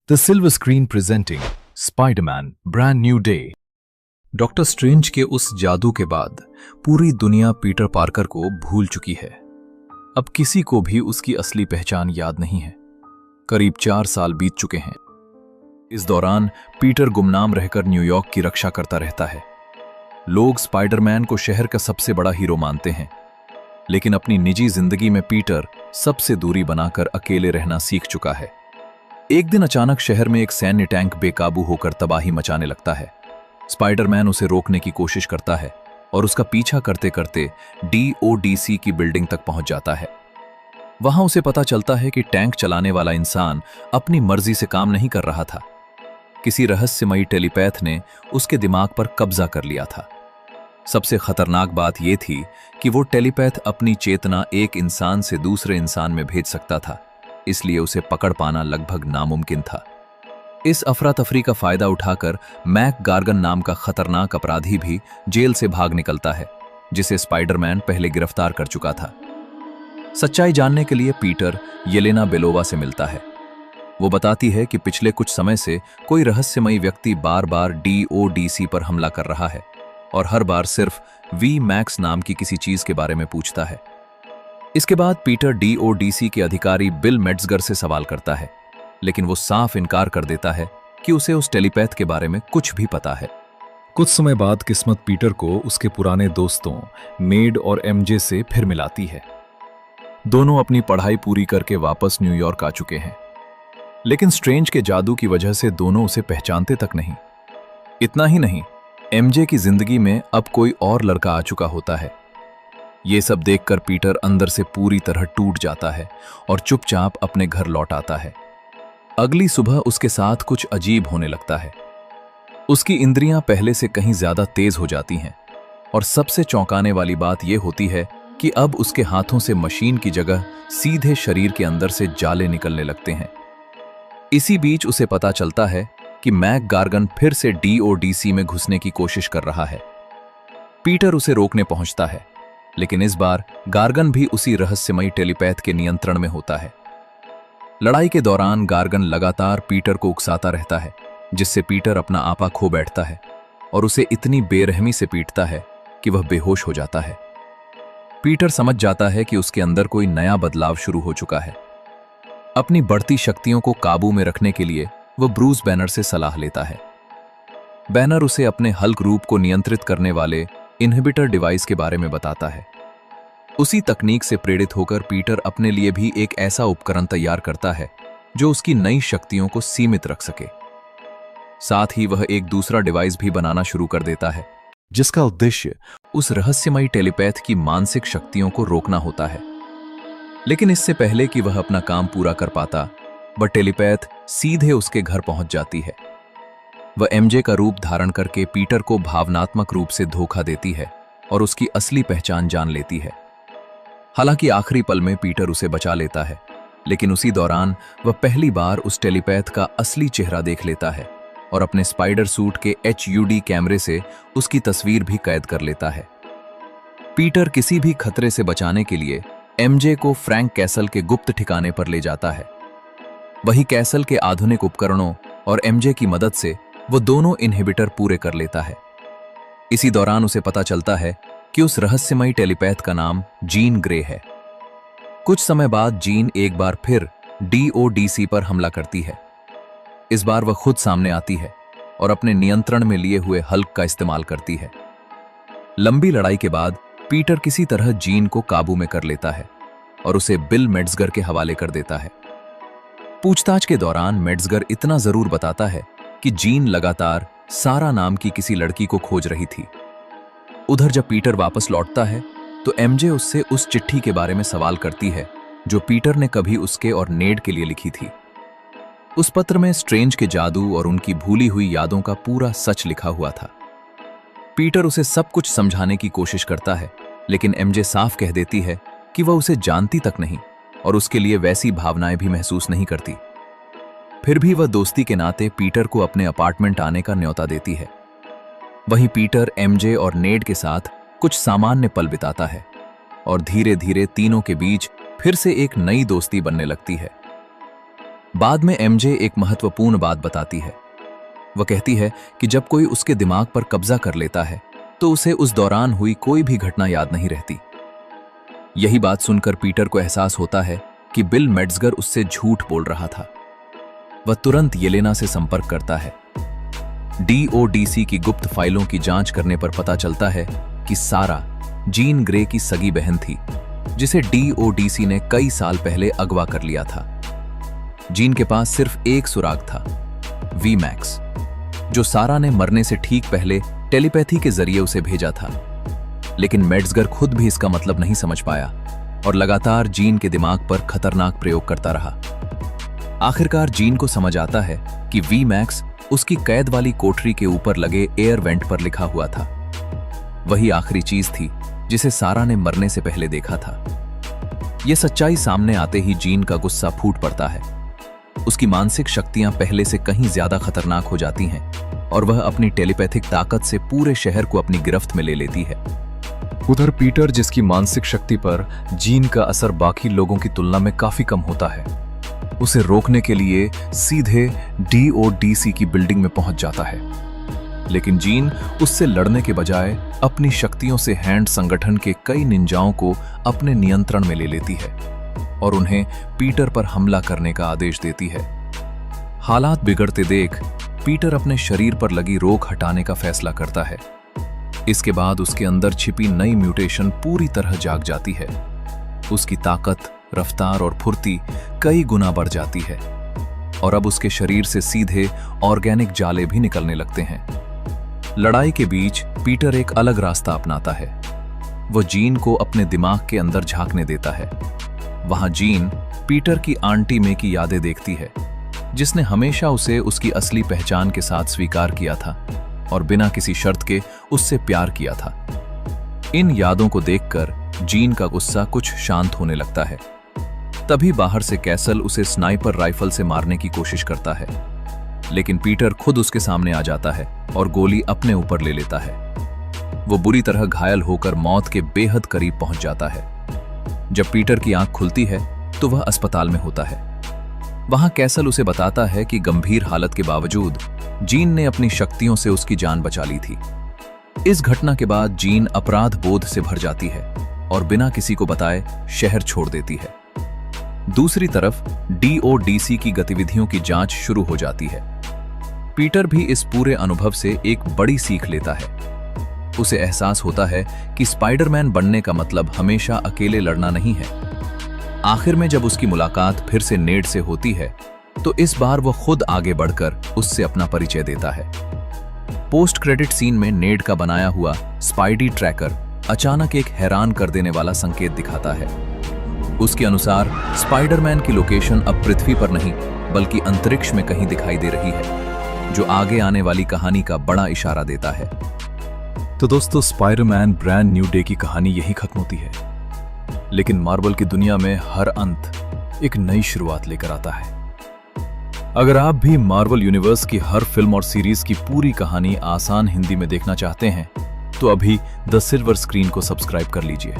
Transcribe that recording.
The silver screen presenting Spider-Man Brand New Day। Doctor strange के उस जादू के बाद पूरी दुनिया पीटर पार्कर को भूल चुकी है। अब किसी को भी उसकी असली पहचान याद नहीं है। करीब 4 साल बीत चुके हैं। इस दौरान पीटर गुमनाम रहकर न्यूयॉर्क की रक्षा करता रहता है। लोग स्पाइडरमैन को शहर का सबसे बड़ा हीरो मानते हैं, लेकिन अपनी निजी जिंदगी में पीटर सबसे दूरी बनाकर अकेले रहना सीख चुका है। एक दिन अचानक शहर में एक सैन्य टैंक बेकाबू होकर तबाही मचाने लगता है। स्पाइडरमैन उसे रोकने की कोशिश करता है और उसका पीछा करते करते DODC की बिल्डिंग तक पहुंच जाता है। वहां उसे पता चलता है कि टैंक चलाने वाला इंसान अपनी मर्जी से काम नहीं कर रहा था। किसी रहस्यमयी टेलीपैथ ने उसके दिमाग पर कब्जा कर लिया था। सबसे खतरनाक बात यह थी कि वो टेलीपैथ अपनी चेतना एक इंसान से दूसरे इंसान में भेज सकता था, इसलिए उसे पकड़ पाना लगभग नामुमकिन था। इस अफरा तफरी का फायदा उठाकर मैक गार्गन नाम का खतरनाक अपराधी भी जेल से भाग निकलता है, जिसे स्पाइडरमैन पहले गिरफ्तार कर चुका था। सच्चाई जानने के लिए पीटर येलेना बेलोवा से मिलता है। वो बताती है कि पिछले कुछ समय से कोई रहस्यमयी व्यक्ति बार बार DODC पर हमला कर रहा है और हर बार सिर्फ वी मैक्स नाम की किसी चीज के बारे में पूछता है। इसके बाद पीटर DODC के अधिकारी बिल मेट्जगर से सवाल करता है, लेकिन वो साफ इनकार कर देता है कि उसे उस टेलीपैथ के बारे में कुछ भी पता है। कुछ समय बाद किस्मत पीटर को उसके पुराने दोस्तों मेड और MJ से फिर मिलाती है। दोनों अपनी पढ़ाई पूरी करके वापस न्यूयॉर्क आ चुके हैं, लेकिन स्ट्रेंज के जादू की वजह से दोनों उसे पहचानते तक नहीं। इतना ही नहीं, MJ की जिंदगी में अब कोई और लड़का आ चुका होता है। ये सब देखकर पीटर अंदर से पूरी तरह टूट जाता है और चुपचाप अपने घर लौट आता है। अगली सुबह उसके साथ कुछ अजीब होने लगता है। उसकी इंद्रियां पहले से कहीं ज्यादा तेज हो जाती हैं और सबसे चौंकाने वाली बात यह होती है कि अब उसके हाथों से मशीन की जगह सीधे शरीर के अंदर से जाले निकलने लगते हैं। इसी बीच उसे पता चलता है कि मैक गार्गन फिर से DODC में घुसने की कोशिश कर रहा है। पीटर उसे रोकने पहुंचता है, लेकिन इस बार गार्गन भी उसी रहस्यमयी टेलीपैथ के नियंत्रण में होता है। लड़ाई के दौरान गार्गन लगातार पीटर को उकसाता रहता है, जिससे पीटर अपना आपा खो बैठता है और उसे इतनी बेरहमी से पीटता है कि वह बेहोश हो जाता है। पीटर समझ जाता है कि उसके अंदर कोई नया बदलाव शुरू हो चुका है। अपनी बढ़ती शक्तियों को काबू में रखने के लिए वह ब्रूस बैनर से सलाह लेता है। बैनर उसे अपने हल्क रूप को नियंत्रित करने वाले इनहिबिटर डिवाइस के बारे में बताता है। उसी तकनीक से प्रेरित होकर पीटर अपने लिए भी एक ऐसा उपकरण तैयार करता है जो उसकी नई शक्तियों को सीमित रख सके। साथ ही वह एक दूसरा डिवाइस भी बनाना शुरू कर देता है, जिसका उद्देश्य उस रहस्यमयी टेलीपैथ की मानसिक शक्तियों को रोकना होता है। लेकिन इससे पहले कि वह अपना काम पूरा कर पाता, वह टेलीपैथ सीधे उसके घर पहुंच जाती है। वह MJ का रूप धारण करके पीटर को भावनात्मक रूप से धोखा देती है और उसकी असली पहचान जान लेती है। हालांकि आखिरी पल में पीटर उसे बचा लेता है, लेकिन उसी दौरान वह पहली बार उस टेलीपैथ का असली चेहरा देख लेता है और अपने स्पाइडर सूट के HUD कैमरे से उसकी तस्वीर भी कैद कर लेता है। पीटर किसी भी खतरे से बचाने के लिए MJ को फ्रैंक कैसल के गुप्त ठिकाने पर ले जाता है। वही कैसल के आधुनिक उपकरणों और MJ की मदद से वो दोनों इनहिबिटर पूरे कर लेता है। इसी दौरान उसे पता चलता है कि उस रहस्यमयी टेलीपैथ का नाम जीन ग्रे है। कुछ समय बाद जीन एक बार फिर DODC पर हमला करती है। इस बार वह खुद सामने आती है और अपने नियंत्रण में लिए हुए हल्क का इस्तेमाल करती है। लंबी लड़ाई के बाद पीटर किसी तरह जीन को काबू में कर लेता है और उसे बिल मेट्जगर के हवाले कर देता है। पूछताछ के दौरान मेट्जगर इतना जरूर बताता है कि जीन लगातार सारा नाम की किसी लड़की को खोज रही थी। उधर जब पीटर वापस लौटता है तो MJ उससे उस चिट्ठी के बारे में सवाल करती है जो पीटर ने कभी उसके और नेड के लिए लिखी थी। उस पत्र में स्ट्रेंज के जादू और उनकी भूली हुई यादों का पूरा सच लिखा हुआ था। पीटर उसे सब कुछ समझाने की कोशिश करता है, लेकिन MJ साफ कह देती है कि वह उसे जानती तक नहीं और उसके लिए वैसी भावनाएं भी महसूस नहीं करती। फिर भी वह दोस्ती के नाते पीटर को अपने अपार्टमेंट आने का न्योता देती है। वहीं पीटर MJ और नेड के साथ कुछ सामान्य पल बिताता है और धीरे धीरे तीनों के बीच फिर से एक नई दोस्ती बनने लगती है। बाद में एमजे एक महत्वपूर्ण बात बताती है। वह कहती है कि जब कोई उसके दिमाग पर कब्जा कर लेता है तो उसे उस दौरान हुई कोई भी घटना याद नहीं रहती। यही बात सुनकर पीटर को एहसास होता है कि बिल मेट्जगर उससे झूठ बोल रहा था। वह तुरंत येलेना से संपर्क करता है। डीओडीसी की गुप्त फाइलों की जांच करने पर पता चलता है कि सारा जीन ग्रे की सगी बहन थी, जिसे डीओडीसी ने कई साल पहले अगवा कर लिया था। जीन के पास सिर्फ एक सुराग था, वीमैक्स, जो सारा ने मरने से ठीक पहले टेलीपैथी के जरिए उसे भेजा था। लेकिन मेट्जगर खुद भी इसका मतलब नहीं समझ पाया और लगातार जीन के दिमाग पर खतरनाक प्रयोग करता रहा। आखिरकार जीन को समझ आता है कि वीमैक्स उसकी कैद वाली कोठरी के ऊपर लगे एयर वेंट पर लिखा हुआ था। वही आखिरी चीज थी जिसे सारा ने मरने से पहले देखा था। यह सच्चाई सामने आते ही जीन का गुस्सा फूट पड़ता है। उसकी मानसिक शक्तियां पहले से कहीं ज्यादा खतरनाक हो जाती हैं और वह अपनी टेलीपैथिक ताकत से पूरे शहर को अपनी गिरफ्त में ले लेती है। उधर पीटर, जिसकी मानसिक शक्ति पर जीन का असर बाकी लोगों की तुलना में काफी कम होता है, उसे रोकने के लिए सीधे डीओडीसी की बिल्डिंग में पहुंच जाता है। लेकिन जीन उससे लड़ने के बजाय अपनी शक्तियों से हैंड संगठन के कई निंजाओं को अपने नियंत्रण में ले लेती है और उन्हें पीटर पर हमला करने का आदेश देती है। हालात बिगड़ते देख पीटर अपने शरीर पर लगी रोक हटाने का फैसला करता है। इसके बाद उसके अंदर छिपी नई म्यूटेशन पूरी तरह जाग जाती है। उसकी ताकत, रफ्तार और फुर्ती कई गुना बढ़ जाती है और अब उसके शरीर से सीधे ऑर्गेनिक जाले भी निकलने लगते हैं। लड़ाई के बीच पीटर एक अलग रास्ता अपनाता है। वो जीन को अपने दिमाग के अंदर झांकने देता है। वहां जीन पीटर की आंटी में की यादें देखती है, जिसने हमेशा उसे उसकी असली पहचान के साथ स्वीकार किया था और बिना किसी शर्त के उससे प्यार किया था। इन यादों को देखकर जीन का गुस्सा कुछ शांत होने लगता है। तभी बाहर से कैसल उसे स्नाइपर राइफल से मारने की कोशिश करता है, लेकिन पीटर खुद उसके सामने आ जाता है और गोली अपने ऊपर ले लेता है। वो बुरी तरह घायल होकर मौत के बेहद करीब पहुंच जाता है। जब पीटर की आंख खुलती है तो वह अस्पताल में होता है। वहां कैसल उसे बताता है कि गंभीर हालत के बावजूद जीन ने अपनी शक्तियों से उसकी जान बचा ली थी। इस घटना के बाद जीन अपराध बोध से भर जाती है और बिना किसी को बताए शहर छोड़ देती है। दूसरी तरफ डीओडीसी की गतिविधियों की जांच शुरू हो जाती है। पीटर भी इस पूरे अनुभव से एक बड़ी सीख लेता है। उसे एहसास होता है कि स्पाइडरमैन बनने का मतलब हमेशा अकेले लड़ना नहीं है। आखिर में जब उसकी मुलाकात फिर से नेड से होती है तो इस बार वो खुद आगे बढ़कर उससे अपना परिचय देता है। पोस्ट क्रेडिट सीन में नेड का बनाया हुआ स्पाइडी ट्रैकर अचानक एक हैरान कर देने वाला संकेत दिखाता है। उसके अनुसार स्पाइडरमैन की लोकेशन अब पृथ्वी पर नहीं बल्कि अंतरिक्ष में कहीं दिखाई दे रही है, जो आगे आने वाली कहानी का बड़ा इशारा देता है। तो दोस्तों, स्पाइडरमैन ब्रांड न्यू डे की कहानी यही खत्म होती है, लेकिन मार्वल की दुनिया में हर अंत एक नई शुरुआत लेकर आता है। अगर आप भी मार्वल यूनिवर्स की हर फिल्म और सीरीज की पूरी कहानी आसान हिंदी में देखना चाहते हैं तो अभी द सिल्वर स्क्रीन को सब्सक्राइब कर लीजिए।